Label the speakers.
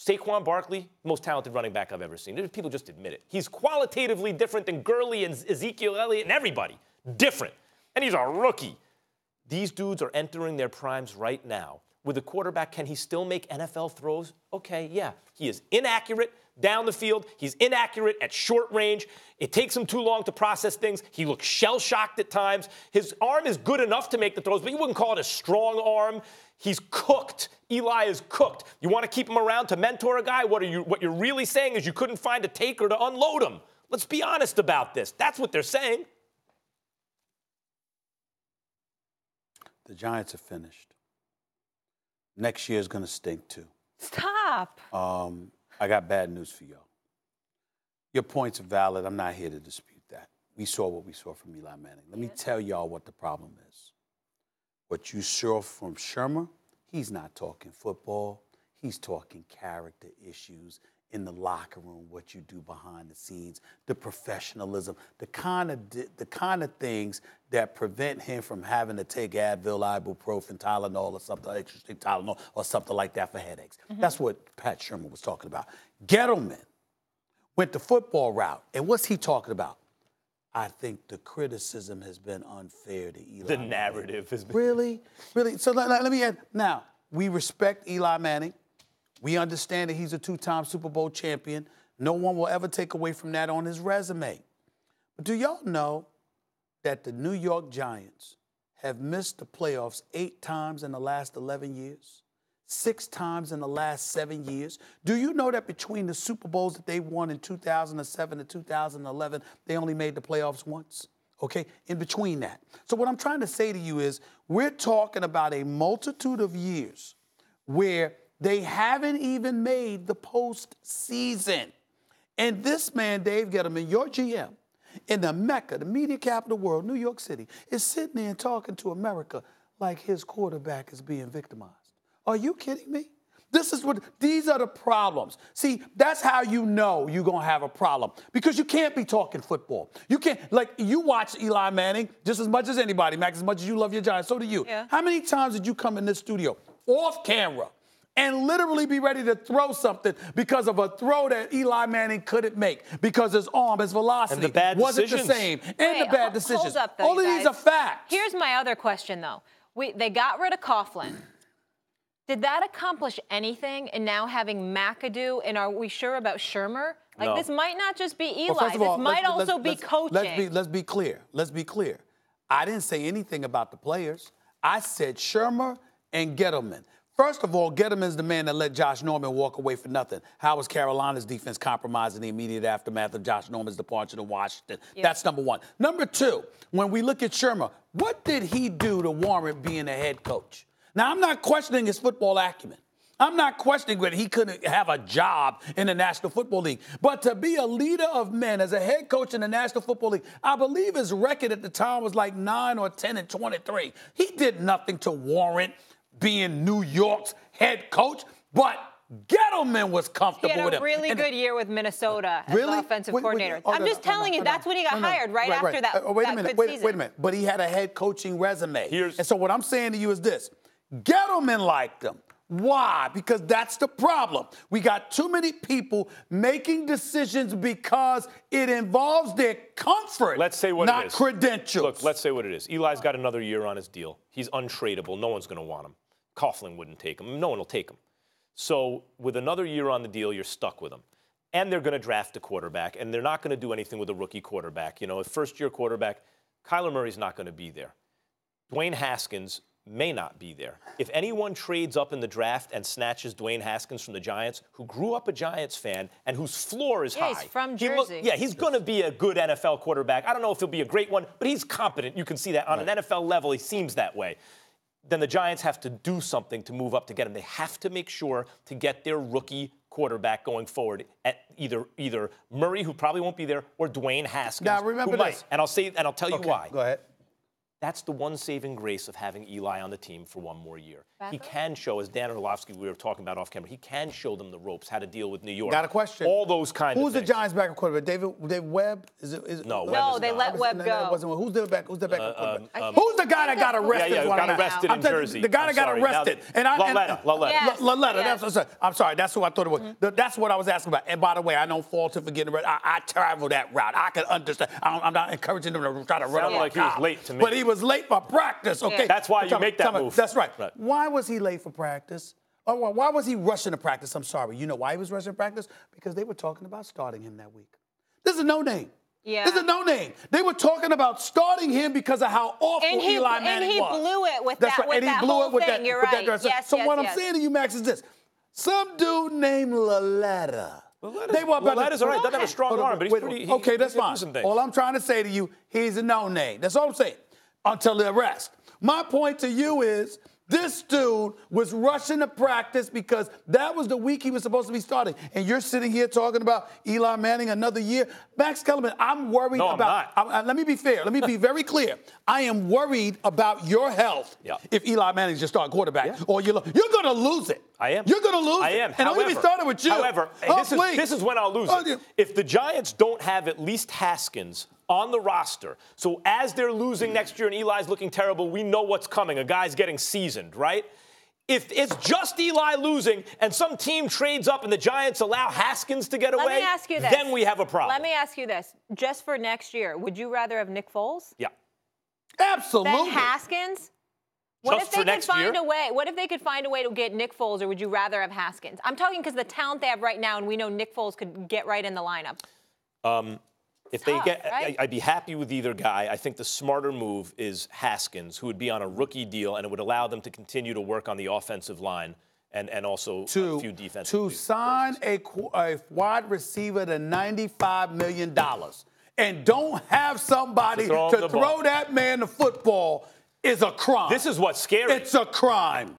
Speaker 1: Saquon Barkley, most talented running back I've ever seen. People just admit it. He's qualitatively different than Gurley and Ezekiel Elliott and everybody. Different. And he's a rookie. These dudes are entering their primes right now. With a quarterback, can he still make NFL throws? Okay, yeah. He is inaccurate down the field. He's inaccurate at short range. It takes him too long to process things. He looks shell-shocked at times. His arm is good enough to make the throws, but you wouldn't call it a strong arm. He's cooked. Eli is cooked. You want to keep him around to mentor a guy? What you're really saying is you couldn't find a taker to unload him. Let's be honest about this. That's what they're saying.
Speaker 2: The Giants are finished. Next year is going to stink, too.
Speaker 3: Stop.
Speaker 2: I got bad news for y'all. Your points are valid. I'm not here to dispute that. We saw what we saw from Eli Manning. Let me tell y'all what the problem is. What you saw from Shurmur, he's not talking football. He's talking character issues in the locker room, what you do behind the scenes, the professionalism, the kind of things that prevent him from having to take Advil, ibuprofen, Tylenol, or something, extra Tylenol, or something like that for headaches. Mm-hmm. That's what Pat Shurmur was talking about. Gettleman went the football route, and what's he talking about? I think the criticism has been unfair to Eli.
Speaker 1: The narrative has been.
Speaker 2: Really? So let me add. Now, we respect Eli Manning. We understand that he's a two-time Super Bowl champion. No one will ever take away from that on his resume. But do y'all know that the New York Giants have missed the playoffs 8 times in the last 11 years? 6 times in the last 7 years? Do you know that between the Super Bowls that they won in 2007 and 2011, they only made the playoffs once? Okay, in between that. So what I'm trying to say to you is we're talking about a multitude of years where they haven't even made the postseason. And this man, Dave Gettleman, your GM, in the Mecca, the media capital of the world, New York City, is sitting there and talking to America like his quarterback is being victimized. Are you kidding me? These are the problems. See, that's how you know you're going to have a problem. Because you can't be talking football. You can't, you watch Eli Manning just as much as anybody, Max, as much as you love your Giants, so do you.
Speaker 3: Yeah.
Speaker 2: How many times did you come in this studio off camera and literally be ready to throw something because of a throw that Eli Manning couldn't make because his arm, his velocity wasn't the same, and the bad decisions.
Speaker 3: Hold up, though,
Speaker 2: all of these are facts.
Speaker 3: Here's my other question, though. They got rid of Coughlin. Did that accomplish anything in now having McAdoo? And are we sure about Shurmur?
Speaker 1: No.
Speaker 3: This might not just be Eli.
Speaker 2: Well, first of all,
Speaker 3: this might also be coaching.
Speaker 2: Let's be clear. Let's be clear. I didn't say anything about the players. I said Shurmur and Gettleman. First of all, Gettleman's the man that let Josh Norman walk away for nothing. How was Carolina's defense compromised in the immediate aftermath of Josh Norman's departure to Washington? Yep. That's number one. Number two, when we look at Shurmur, what did he do to warrant being a head coach? Now, I'm not questioning his football acumen. I'm not questioning whether he couldn't have a job in the National Football League. But to be a leader of men as a head coach in the National Football League, I believe his record at the time was like 9 or 10 and 23. He did nothing to warrant being New York's head coach, but Gettleman was comfortable with him.
Speaker 3: He had a really good year with Minnesota as the offensive coordinator. I'm just telling you, that's when he got hired, right after that.
Speaker 2: Wait a minute. But he had a head coaching resume. And so what I'm saying to you is this. Gettleman liked him. Why? Because that's the problem. We got too many people making decisions because it involves their comfort,
Speaker 1: let's say what
Speaker 2: not
Speaker 1: it is.
Speaker 2: Credentials.
Speaker 1: Look, let's say what it is. Eli's got another year on his deal. He's untradeable. No one's going to want him. Coughlin wouldn't take him. No one will take him. So with another year on the deal, you're stuck with him. And they're going to draft a quarterback, and they're not going to do anything with a rookie quarterback. You know, a first-year quarterback, Kyler Murray's not going to be there. Dwayne Haskins may not be there. If anyone trades up in the draft and snatches Dwayne Haskins from the Giants, who grew up a Giants fan and whose floor is high.
Speaker 3: He's from Jersey.
Speaker 1: He's going to be a good NFL quarterback. I don't know if he'll be a great one, but he's competent. You can see that on an NFL level. He seems that way. Then the Giants have to do something to move up to get him. They have to make sure to get their rookie quarterback going forward at either Murray, who probably won't be there, or Dwayne Haskins.
Speaker 2: Now remember this.
Speaker 1: And I'll tell you why.
Speaker 2: Go ahead.
Speaker 1: That's the one saving grace of having Eli on the team for one more year.
Speaker 3: Barkley?
Speaker 1: He can show, as Dan Orlovsky, we were talking about off camera, he can show them the ropes, how to deal with New York.
Speaker 2: Got a question.
Speaker 1: All those kind of
Speaker 2: Who's
Speaker 1: things.
Speaker 2: the Giants' backup quarterback? David Webb?
Speaker 1: No, Webb
Speaker 3: No,
Speaker 1: is
Speaker 3: they
Speaker 1: gone.
Speaker 3: let Webb go.
Speaker 2: Who's the backup quarterback? Who's the guy that got arrested?
Speaker 1: Yeah, got arrested in Jersey.
Speaker 2: The guy that got arrested.
Speaker 1: Laletta.
Speaker 3: Yes.
Speaker 2: Laletta.
Speaker 3: Yes.
Speaker 2: I'm sorry. That's who I thought it was. That's what I was asking about. And by the way, I don't fault him for getting arrested. I travel that route. I can understand. I'm not encouraging him to try to run
Speaker 1: Sounded
Speaker 2: over
Speaker 1: like he was late to me.
Speaker 2: But he was late for practice. Okay.
Speaker 3: Yeah.
Speaker 1: That's why you make that move.
Speaker 2: That's right. Why was he late for practice? Oh, well, why was he rushing to practice? I'm sorry. You know why he was rushing to practice? Because they were talking about starting him that week. This is a no-name.
Speaker 3: Yeah.
Speaker 2: This is a no-name. They were talking about starting him because of how awful Eli Manning was.
Speaker 3: And he blew it with
Speaker 2: That's
Speaker 3: that,
Speaker 2: right.
Speaker 3: with that whole thing. You're right. Yes,
Speaker 2: so what I'm saying to you, Max, is this. Some dude named Laletta.
Speaker 1: Laletta's all right. Doesn't have a strong arm, but he's pretty.
Speaker 2: Okay, that's fine. All I'm trying to say to you, he's a no-name. That's all I'm saying. Until the arrest. My point to you is this dude was rushing to practice because that was the week he was supposed to be starting. And you're sitting here talking about Eli Manning another year. Max Kellerman, I'm worried about.
Speaker 1: I'm not.
Speaker 2: Let me be fair. Let me be very clear. I am worried about your health if Eli Manning's your starting quarterback. Or you're going to lose it.
Speaker 1: I am.
Speaker 2: You're going to lose it.
Speaker 1: I am.
Speaker 2: And I'm even starting with you.
Speaker 1: However, this is when I'll lose it. If the Giants don't have at least Haskins on the roster, so as they're losing next year and Eli's looking terrible, we know what's coming. A guy's getting seasoned, right? If it's just Eli losing and some team trades up and the Giants allow Haskins to get away,
Speaker 3: Let me ask you this.
Speaker 1: Then we have a problem.
Speaker 3: Let me ask you this. Just for next year, would you rather have Nick Foles?
Speaker 1: Yeah.
Speaker 2: Absolutely.
Speaker 3: Than Haskins? What
Speaker 1: Just
Speaker 3: if
Speaker 1: for
Speaker 3: they could
Speaker 1: next
Speaker 3: find
Speaker 1: year?
Speaker 3: a way? What if they could find a way to get Nick Foles, or would you rather have Haskins? I'm talking because the talent they have right now, and we know Nick Foles could get right in the lineup.
Speaker 1: If they get,
Speaker 3: right?
Speaker 1: I'd be happy with either guy. I think the smarter move is Haskins, who would be on a rookie deal, and it would allow them to continue to work on the offensive line and also a few defensive.
Speaker 2: To sign a wide receiver to $95 million and don't have somebody to throw that man the football is a crime.
Speaker 1: This is what's scary.
Speaker 2: It's a crime.